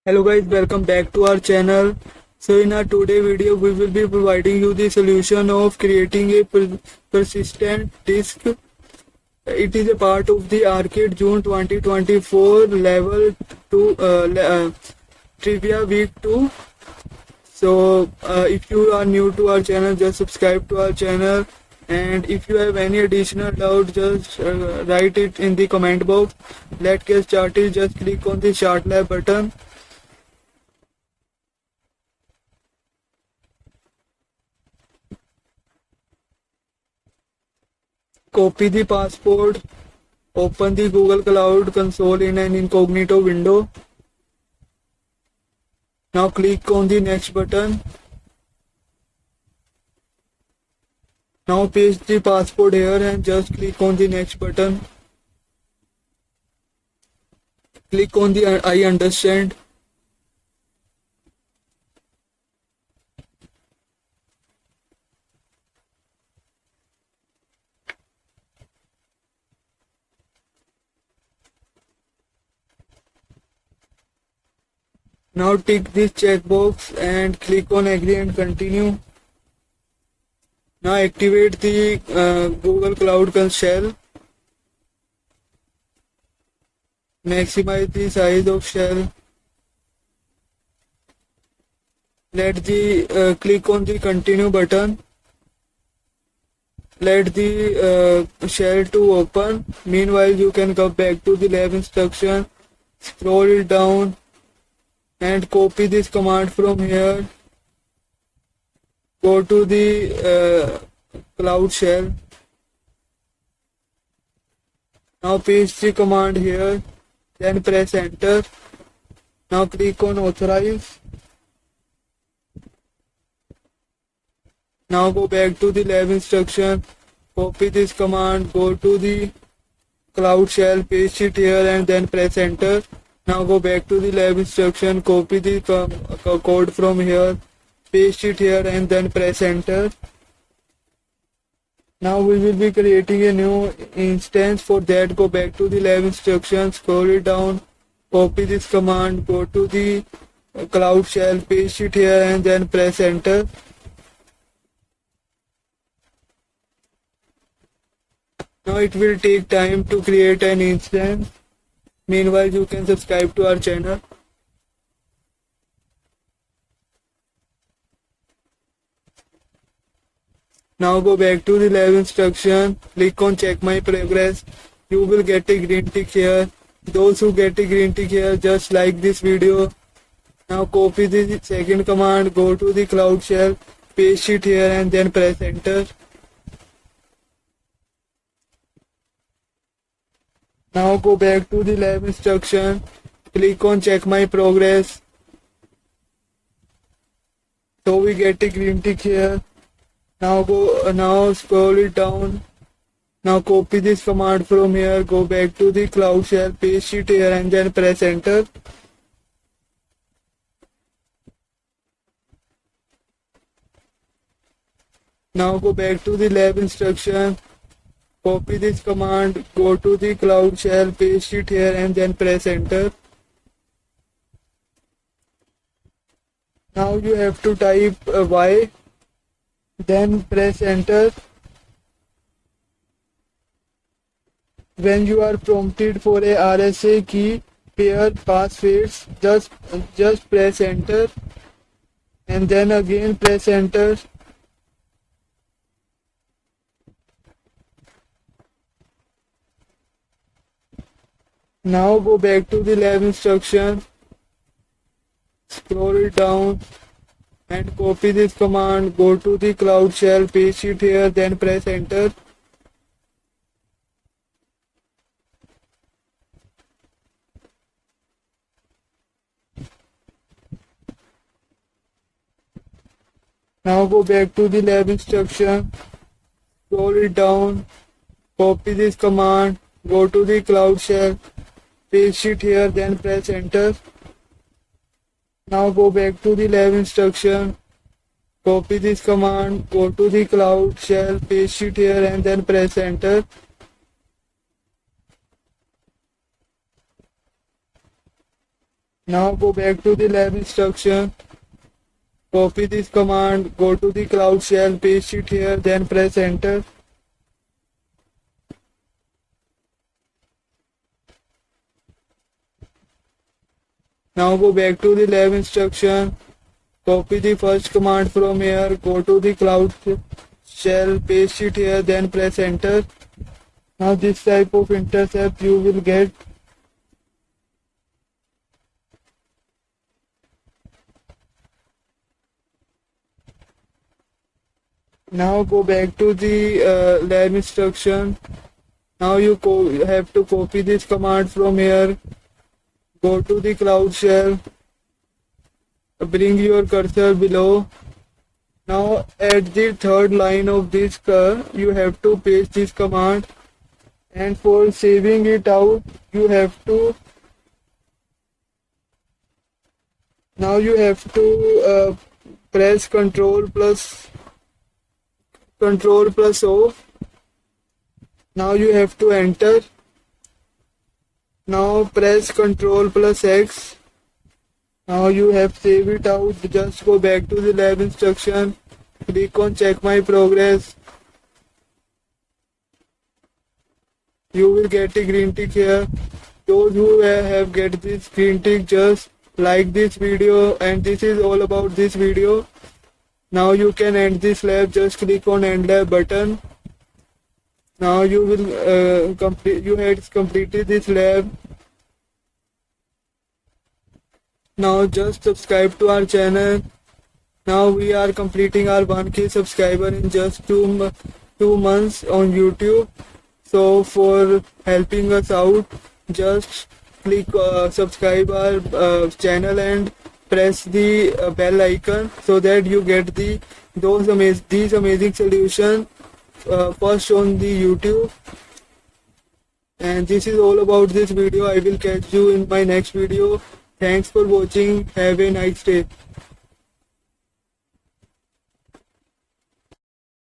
Hello guys, welcome back to our channel. So in our today video we will be providing you the solution of creating a persistent disk. It is a part of the Arcade June 2024 level 2 trivia week 2. So if you are new to our channel, just subscribe to our channel, and if you have any additional doubt, just write it in the comment box. Let's get started. Just click on the Start Lab button. Copy the passport. Open the Google Cloud Console in an incognito window. Now click on the next button. Now paste the passport here and just click on the next button. Click on the I understand. Now tick this checkbox and click on agree and continue. Now activate the Google Cloud Shell. Maximize the size of shell. Click on the continue button. Let the shell to open. Meanwhile, you can go back to the lab instruction. Scroll it down and copy this command from here. Go to the cloud shell. Now paste the command here, then press enter. Now click on authorize. Now go back to the lab instruction, copy this command, go to the cloud shell, paste it here and then press enter. Now go back to the lab instruction, copy the code from here, paste it here and then press enter. Now we will be creating a new instance. For that, go back to the lab instruction, scroll it down, copy this command, go to the cloud shell, paste it here and then press enter. Now it will take time to create an instance. Meanwhile, you can subscribe to our channel. Now go back to the lab instruction, click on check my progress. You will get a green tick here. Those who get a green tick here, just like this video. Now copy the second command, go to the cloud shell, paste it here and then press enter. Now go back to the lab instruction, click on check my progress. So we get a green tick here. Now scroll it down. Now copy this command from here, go back to the cloud shell, paste it here and then press enter. Now go back to the lab instruction, copy this command, go to the cloud shell, paste it here and then press enter. Now you have to type Y, then press enter. When you are prompted for a RSA key pair passwords, just press enter and then again press enter. Now go back to the lab instruction, scroll it down and copy this command, go to the cloud shell, paste it here, then press enter. Now go back to the lab instruction, scroll it down, copy this command, go to the cloud shell, paste it here, then press enter. Now go back to the lab instruction, copy this command, go to the cloud shell, paste it here and then press enter. Now go back to the lab instruction. Copy this command, go to the Cloud Shell, paste it here, then press enter. Now go back to the lab instruction. Copy the first command from here, go to the Cloud Shell, paste it here, then press enter. Now this type of intercept you will get. Now go back to the lab instruction. Now you have to copy this command from here. Go to the Cloud Shell. Bring your cursor below. Now at the third line of this you have to paste this command. And for saving it out, you have to press Control plus O. Now you have to enter. Now press Control plus X. Now you have saved it out. Just go back to the lab instruction. Click on check my progress. You will get a green tick here. Those who have get this green tick, just like this video, and this is all about this video. Now you can end this lab. Just click on end lab button. Now you will you had completed this lab. Now just subscribe to our channel. Now we are completing our 1K subscriber in just 2 months on YouTube. So for helping us out, just click subscribe our channel and press the bell icon so that you get these amazing solutions first on the YouTube. And this is all about this video. I will catch you in my next video. Thanks for watching. Have a nice day.